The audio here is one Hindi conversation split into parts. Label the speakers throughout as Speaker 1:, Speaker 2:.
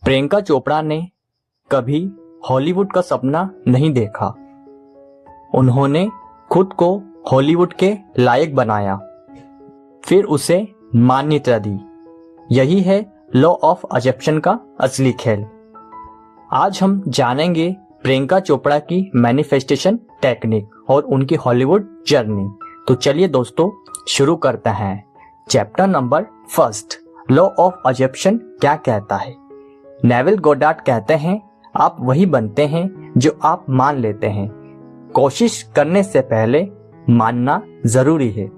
Speaker 1: प्रियंका चोपड़ा ने कभी हॉलीवुड का सपना नहीं देखा। उन्होंने खुद को हॉलीवुड के लायक बनाया, फिर उसे मान्यता दी। यही है लॉ ऑफ अजम्पशन का असली खेल। आज हम जानेंगे प्रियंका चोपड़ा की मैनिफेस्टेशन टेक्निक और उनकी हॉलीवुड जर्नी। तो चलिए दोस्तों शुरू करते हैं। Chapter number 1, law of assumption क्या कहता है। नेविल गोडार्ड कहते हैं, आप वही बनते हैं जो आप मान लेते हैं। कोशिश करने से पहले मानना जरूरी है।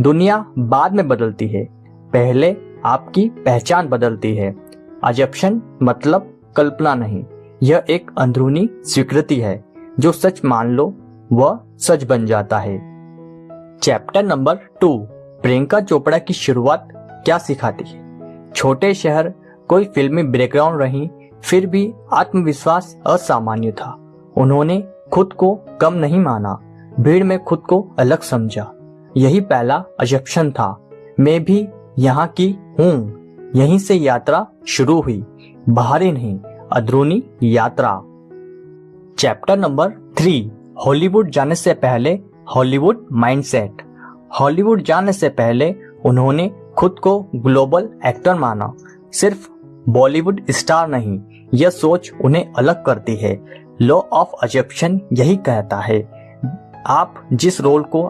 Speaker 1: दुनिया बाद में बदलती है, पहले आपकी पहचान बदलती है। अजम्पशन मतलब कल्पना नहीं, यह एक अंदरूनी स्वीकृति है। जो सच मान लो वह सच बन जाता है। चैप्टर नंबर 2, प्रियंका चोपड़ा की शुरुआत क्या सिखाती है। छोटे शहर, कोई फिल्मी बैकग्राउंड रही, फिर भी आत्मविश्वास असामान्य था। उन्होंने खुद को कम नहीं माना, भीड़ में खुद को अलग समझा। यही पहला अजम्पशन था, मैं भी यहाँ की हूँ। यहीं से यात्रा शुरू हुई, बाहरी नहीं अंदरूनी यात्रा। चैप्टर नंबर 3, हॉलीवुड जाने से पहले हॉलीवुड माइंडसेट। हॉलीवुड जाने से पहले उन्होंने खुद को ग्लोबल एक्टर माना, सिर्फ बॉलीवुड स्टार नहीं। यह सोच उन्हें अलग करती है। लॉ ऑफ अजम्पशन यही कहता है, आप जिस रोल को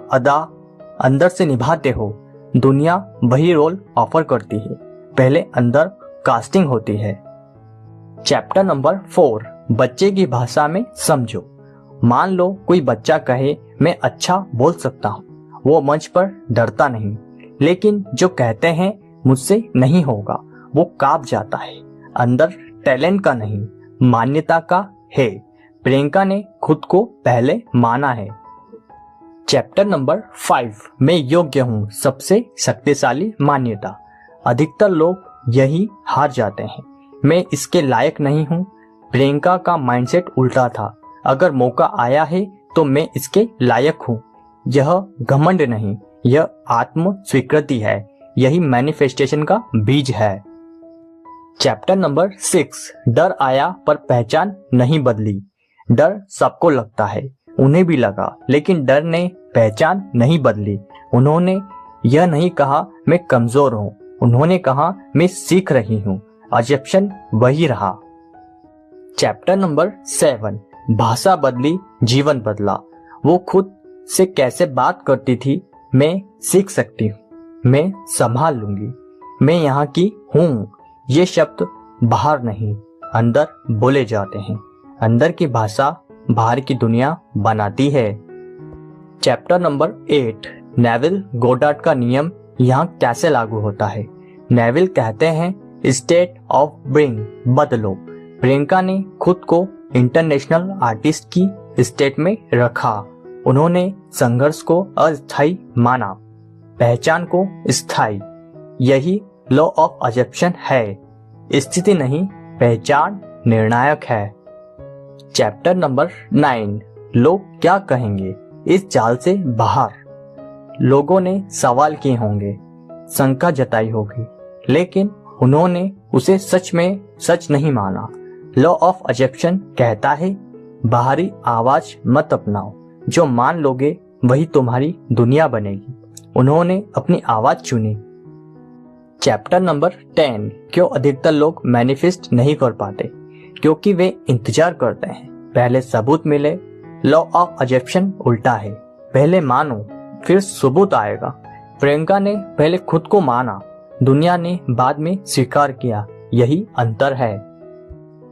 Speaker 1: अंदर से निभाते हो, दुनिया वही रोल ऑफर करती है। पहले अंदर कास्टिंग होती है। चैप्टर नंबर 4, बच्चे की भाषा में समझो। मान लो कोई बच्चा कहे, मैं अच्छा बोल सकता हूँ। वो मंच पर डरता नहीं, लेकिन जो कहते हैं मुझसे नहीं होगा, वो कांप जाता है। अंदर टैलेंट का नहीं, मान्यता का है। प्रियंका ने खुद को पहले माना है। चैप्टर नंबर 5, मैं योग्य हूँ, सबसे शक्तिशाली मान्यता। अधिकतर लोग यही हार जाते हैं, मैं इसके लायक नहीं हूँ। प्रियंका का माइंडसेट उल्टा था, अगर मौका आया है तो मैं इसके लायक हूँ। यह घमंड नहीं, यह आत्म स्वीकृति है। यही मैनिफेस्टेशन का बीज है। चैप्टर नंबर 6, डर आया पर पहचान नहीं बदली। डर सबको लगता है, उन्हें भी लगा, लेकिन डर ने पहचान नहीं बदली। उन्होंने यह नहीं कहा मैं कमजोर हूँ, उन्होंने कहा मैं सीख रही हूँ। अजम्पशन वही रहा। चैप्टर नंबर 7, भाषा बदली, जीवन बदला। वो खुद से कैसे बात करती थी, मैं सीख सकती हूँ, मैं संभाल लूंगी, मैं यहाँ की हूँ। ये शब्द बाहर नहीं अंदर बोले जाते हैं। अंदर की भाषा बाहर की दुनिया बनाती है। चैप्टर नंबर 8, नेविल गोडार्ड का नियम यहाँ कैसे लागू होता है। नेविल कहते हैं, स्टेट ऑफ बीइंग बदलो। प्रियंका ने खुद को इंटरनेशनल आर्टिस्ट की स्टेट में रखा। उन्होंने संघर्ष को अस्थायी माना, पहचान को स्थायी। यही लॉ ऑफ अजम्पशन है। स्थिति नहीं, पहचान निर्णायक है। चैप्टर नंबर 9, लोग क्या कहेंगे। इस जाल से बाहर लोगों ने सवाल किए होंगे, शंका जताई होगी, लेकिन उन्होंने उसे सच में सच नहीं माना। लॉ ऑफ अजम्पशन कहता है, बाहरी आवाज मत अपनाओ, जो मान लोगे वही तुम्हारी दुनिया बनेगी। उन्होंने अपनी आवाज चुनी। चैप्टर नंबर 10, क्यों अधिकतर लोग मैनिफेस्ट नहीं कर पाते। क्योंकि वे इंतजार करते हैं पहले सबूत मिले। लॉ ऑफ अजम्पशन उल्टा है, पहले मानो फिर सबूत आएगा। प्रियंका ने पहले खुद को माना, दुनिया ने बाद में स्वीकार किया। यही अंतर है।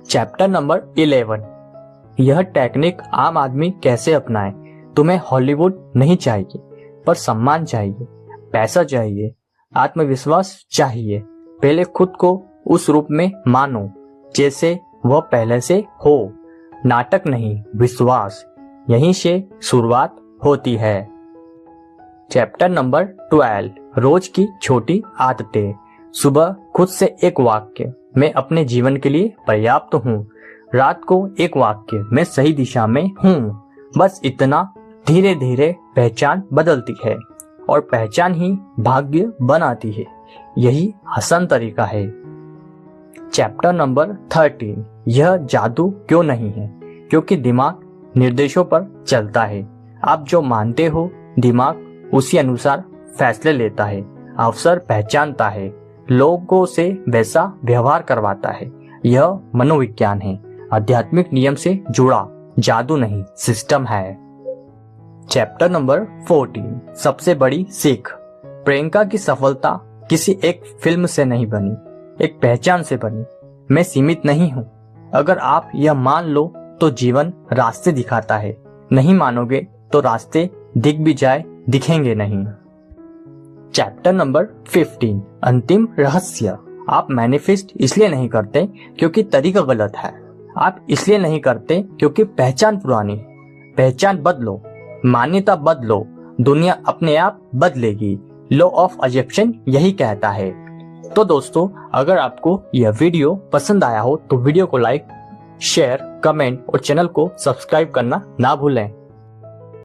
Speaker 1: चैप्टर नंबर 11, यह टेक्निक आम आदमी कैसे अपनाए। तुम्हें हॉलीवुड नहीं चाहिए, पर सम्मान चाहिए, पैसा चाहिए, आत्मविश्वास चाहिए। पहले खुद को उस रूप में मानो जैसे वह पहले से हो। नाटक नहीं, विश्वास। यहीं से शुरुआत होती है। चैप्टर नंबर 12, रोज की छोटी आदतें। सुबह खुद से एक वाक्य, मैं अपने जीवन के लिए पर्याप्त हूँ। रात को एक वाक्य, मैं सही दिशा में हूँ। बस इतना। धीरे धीरे पहचान बदलती है और पहचान ही भाग्य बनाती है। यही आसान तरीका है। चैप्टर नंबर 13, यह जादू क्यों नहीं है? क्योंकि दिमाग निर्देशों पर चलता है। आप जो मानते हो दिमाग उसी अनुसार फैसले लेता है, अवसर पहचानता है, लोगों से वैसा व्यवहार करवाता है। यह मनोविज्ञान है, आध्यात्मिक नियम से जुड़ा जादू नहीं, सिस्टम है। चैप्टर नंबर 14, सबसे बड़ी सीख। प्रियंका की सफलता किसी एक फिल्म से नहीं बनी, एक पहचान से बनी। मैं सीमित नहीं हूँ। अगर आप यह मान लो तो जीवन रास्ते दिखाता है, नहीं मानोगे तो रास्ते दिख भी जाए दिखेंगे नहीं। चैप्टर नंबर 15, अंतिम रहस्य। आप मैनिफेस्ट इसलिए नहीं करते क्योंकि तरीका गलत है, आप इसलिए नहीं करते क्योंकि पहचान पुरानी। पहचान बदलो, मान्यता बदलो, दुनिया अपने आप बदलेगी। लॉ ऑफ अजम्पशन यही कहता है। तो दोस्तों, अगर आपको यह वीडियो पसंद आया हो तो वीडियो को लाइक, शेयर, कमेंट और चैनल को सब्सक्राइब करना ना भूलें।